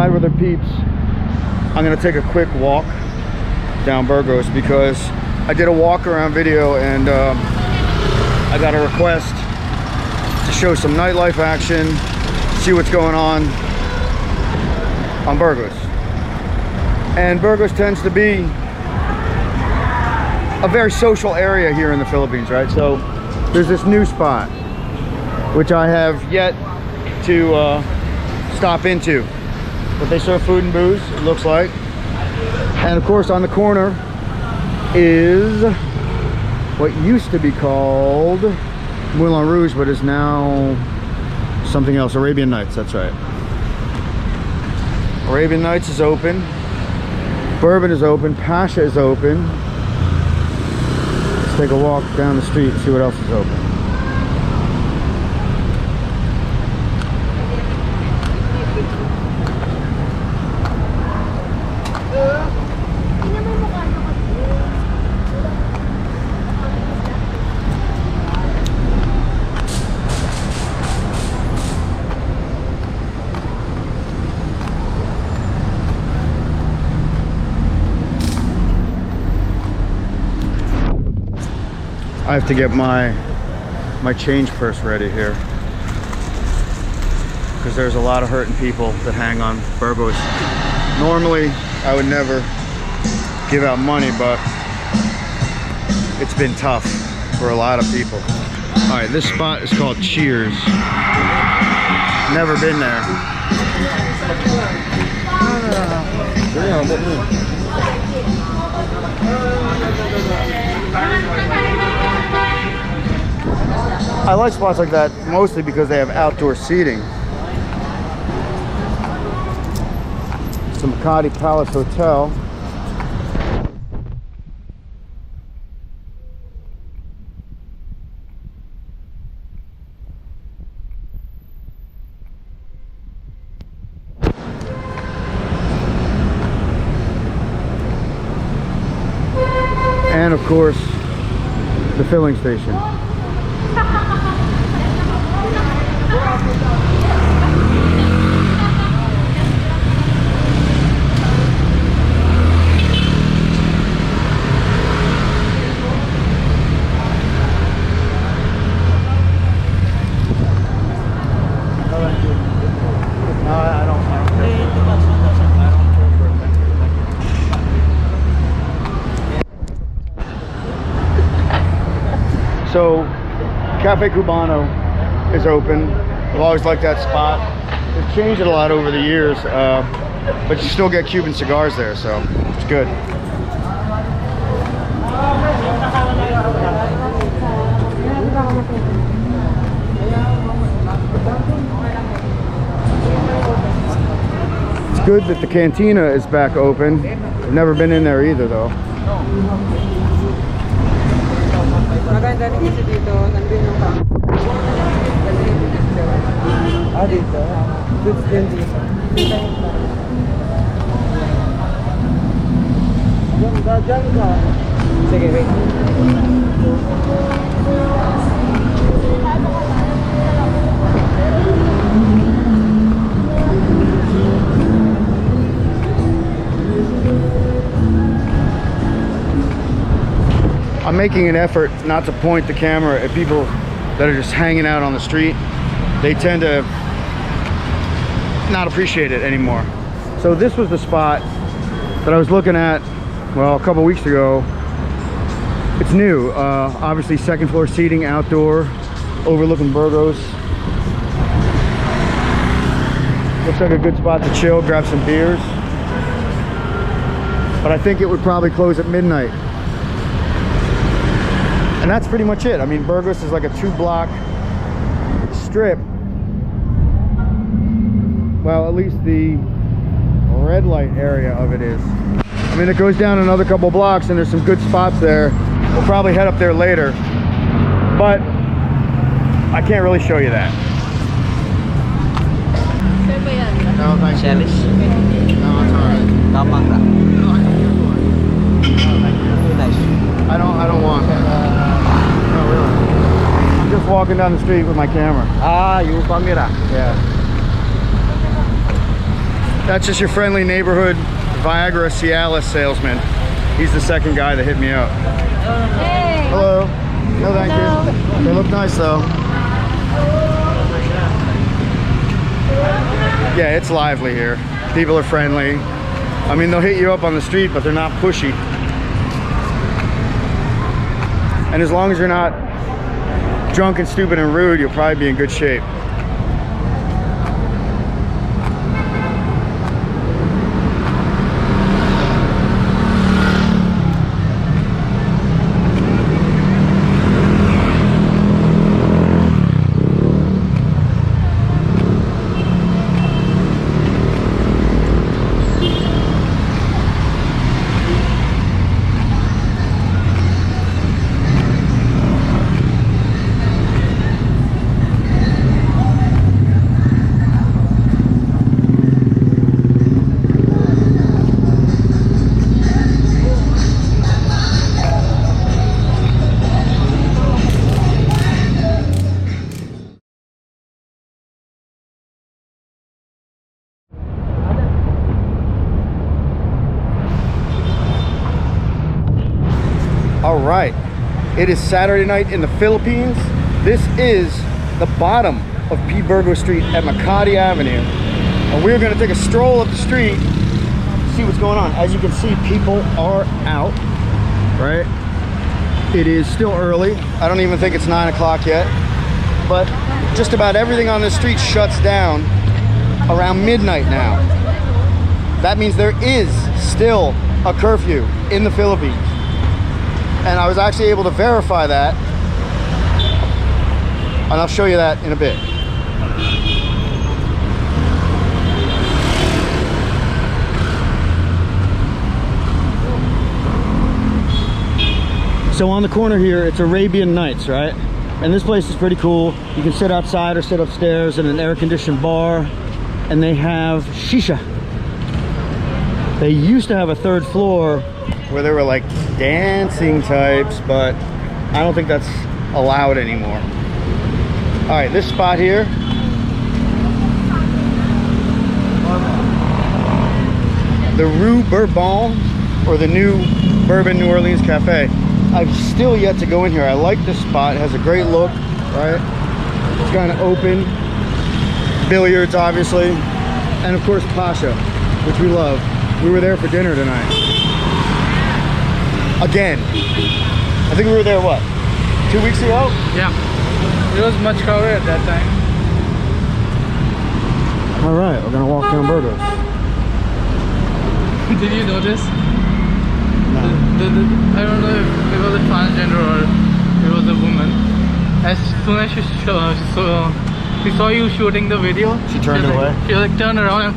ride with her peeps, I'm gonna take a quick walk down Burgos because I did a walk around video and I got a request to show some nightlife action, see what's going on Burgos. And Burgos tends to be a very social area here in the Philippines, right? So there's this new spot which I have yet to stop into, but they serve food and booze, it looks like. And of course on the corner is what used to be called Moulin Rouge, but is now something else. Arabian Nights, that's right. Arabian Nights is open, Bourbon is open, Pasha is open. Let's take a walk down the street and see what else is open. I have to get my change purse ready here because there's a lot of hurting people that hang on Burgos. Normally I would never give out money, but it's been tough for a lot of people. All right, this spot is called Cheers. Never been there. I like spots like that mostly because they have outdoor seating. It's the Makati Palace Hotel. And of course, the filling station. So, Cafe Cubano is open. I've always liked that spot. They've changed it a lot over the years, but you still get Cuban cigars there, so it's good. It's good that the cantina is back open. I've never been in there either, though. Maganda rin kasi dito, nandun yung kami. Dito? Goods din dito. Diyan ka. Sige, wait. I'm making an effort not to point the camera at people that are just hanging out on the street. They tend to not appreciate it anymore. So this was the spot that I was looking at, well, a couple weeks ago. It's new, obviously second floor seating, outdoor, overlooking Burgos. Looks like a good spot to chill, grab some beers. But I think it would probably close at midnight. And that's pretty much it. I mean, Burgos is like a 2-block strip. Well, at least the red light area of it is. I mean, it goes down another couple blocks and there's some good spots there. We'll probably head up there later, but I can't really show you that. No, thank you. No, it's alright. I don't want that. No, really. I'm just walking down the street with my camera. You camera? Yeah. That's just your friendly neighborhood Viagra Cialis salesman. He's the second guy that hit me up. Hey. Hello. No, thank you. They look nice though. Yeah, it's lively here. People are friendly. I mean, they'll hit you up on the street, but they're not pushy. And as long as you're not drunk and stupid and rude, you'll probably be in good shape. All right, it is Saturday night in the Philippines. This is the bottom of P. Burgos Street at Makati Avenue. And we're gonna take a stroll up the street, see what's going on. As you can see, people are out, right? It is still early. I don't even think it's 9 o'clock yet, but just about everything on this street shuts down around midnight now. That means there is still a curfew in the Philippines. And I was actually able to verify that, and I'll show you that in a bit. So on the corner here, it's Arabian Nights, right? And this place is pretty cool. You can sit outside or sit upstairs in an air-conditioned bar, and they have shisha. They used to have a third floor where there were like dancing types, but I don't think that's allowed anymore. All right, this spot here, the Rue Bourbon, or the new Bourbon New Orleans Cafe. I've still yet to go in here. I like this spot. It has a great look, right? It's kind of open. Billiards, obviously. And of course, Pasha, which we love. We were there for dinner tonight. Again. I think we were there, what, 2 weeks ago? Yeah. It was much crowded at that time. All right, we're gonna walk down Burgos. Did you notice? No. I don't know if it was a transgender or it was a woman. As soon as she saw you shooting the video, She turned was away? Like, she was like, turn around.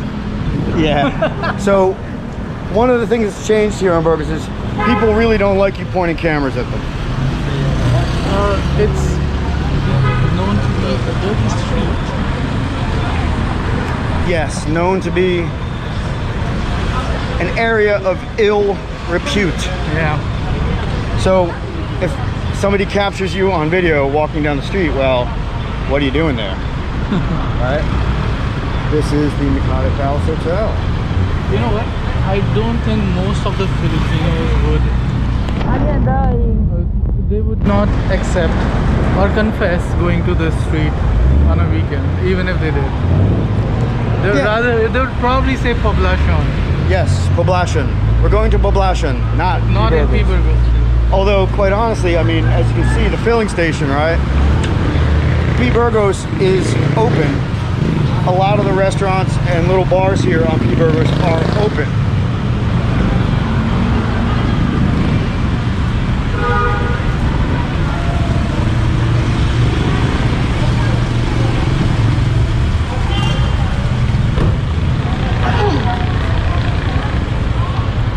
Yeah. So, one of the things that's changed here on Burgos is people really don't like you pointing cameras at them. It's known to be a dirty street. Yes, known to be an area of ill repute. Yeah. So, if somebody captures you on video walking down the street, well, what are you doing there? Right? This is the Makati Palace Hotel. You know what? I don't think most of the Filipinos would. They would not accept or confess going to the street on a weekend, even if they did. They would they would probably say Poblacion. Yes, Poblacion. We're going to Poblacion, not in P. Burgos. Although, quite honestly, I mean, as you can see, the filling station, right? P. Burgos is open. A lot of the restaurants and little bars here on P. Burgos are open.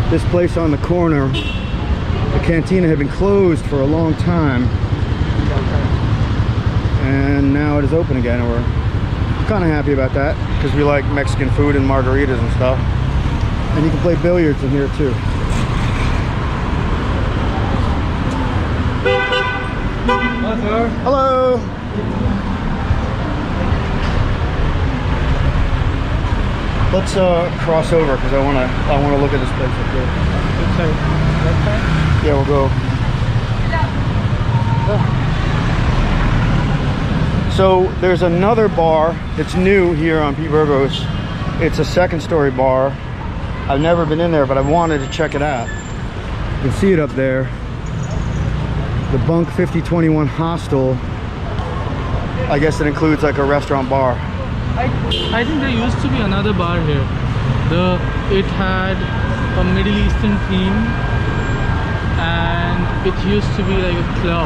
This place on the corner, the cantina had been closed for a long time, and now it is open again, and we're kind of happy about that because we like Mexican food and margaritas and stuff. And you can play billiards in here too. Hello, sir. Hello. Let's cross over because I wanna look at this place up here. Which side? That side? Yeah, we'll go. So there's another bar that's new here on P. Burgos. It's a second story bar. I've never been in there, but I wanted to check it out. You can see it up there. The Bunk 5021 Hostel. I guess it includes like a restaurant bar. I think there used to be another bar here. It had a Middle Eastern theme, and it used to be like a club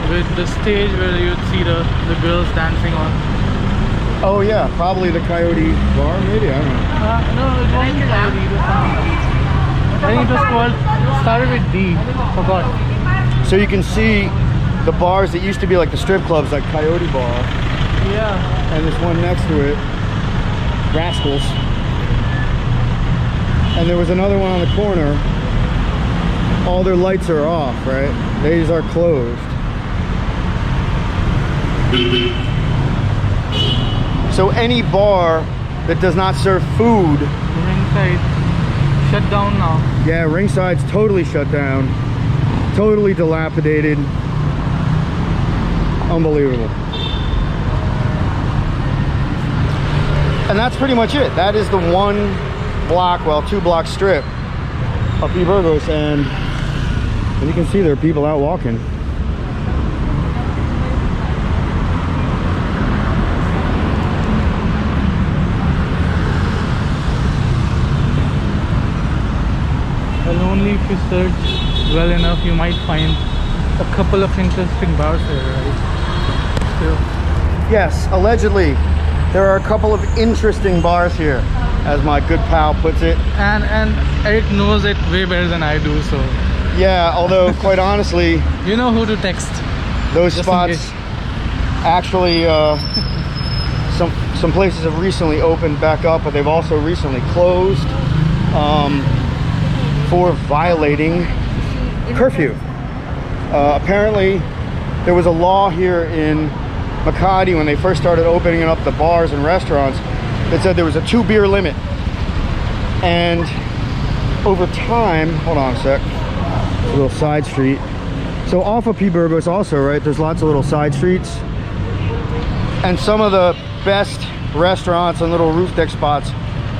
with the stage where you'd see the girls dancing on. Oh yeah, probably the Coyote Bar, maybe, I don't know. No, it wasn't Coyote. It was something. I think it was called, started with D, forgot. So you can see the bars that used to be like the strip clubs, like Coyote Bar. Yeah. And this one next to it, Rascals. And there was another one on the corner. All their lights are off, right? These are closed. So any bar that does not serve food, Ringside shut down now. yeah, Ringside's totally shut down, totally dilapidated, unbelievable. And that's pretty much it. That is the one block, well, 2 block strip of P. Burgos, and you can see there are people out walking. Well, only if you search well enough, you might find a couple of interesting bars here, right? Still. Yes, allegedly, there are a couple of interesting bars here, as my good pal puts it. And Eric knows it way better than I do, so Yeah, although quite honestly, you know who to text. those Just in spots case. actually, some places have recently opened back up, but they've also recently closed for violating curfew. Apparently, there was a law here in Makati when they first started opening up the bars and restaurants that said there was a 2 beer limit. And over time, hold on a sec, a little side street. So off of P. Burgos also, right, there's lots of little side streets. And some of the best restaurants and little roof deck spots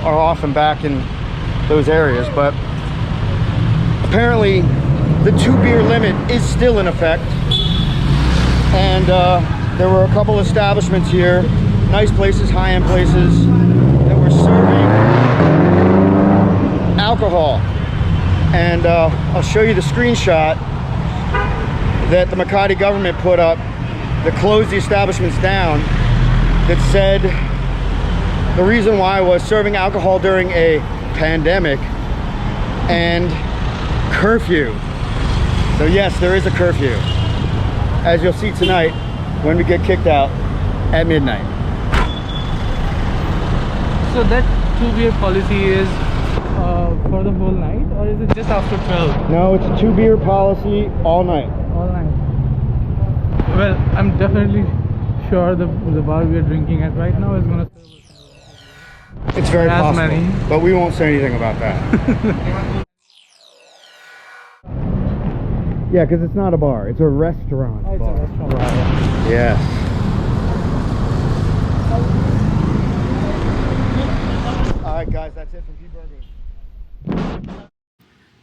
are often back in those areas. But apparently the 2 beer limit is still in effect. And there were a couple establishments here, nice places, high-end places, that were serving alcohol. And I'll show you the screenshot that the Makati government put up that closed the establishments down, that said the reason why was serving alcohol during a pandemic and curfew. So yes, there is a curfew, as you'll see tonight when we get kicked out at midnight. So that 2 beer policy is for the whole night, or is it just after 12? No, it's a 2 beer policy all night. All night. Well, I'm definitely sure the bar we are drinking at right now is gonna serve It's very as possible, many. but we won't say anything about that. Yeah, because it's not a bar, it's a restaurant Oh, it's bar. a restaurant bar. Yeah. Yes. All right, guys, that's it from P. Burgos.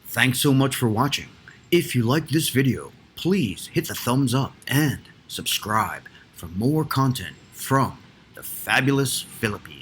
Thanks so much for watching. If you liked this video, please hit the thumbs up and subscribe for more content from the fabulous Philippines.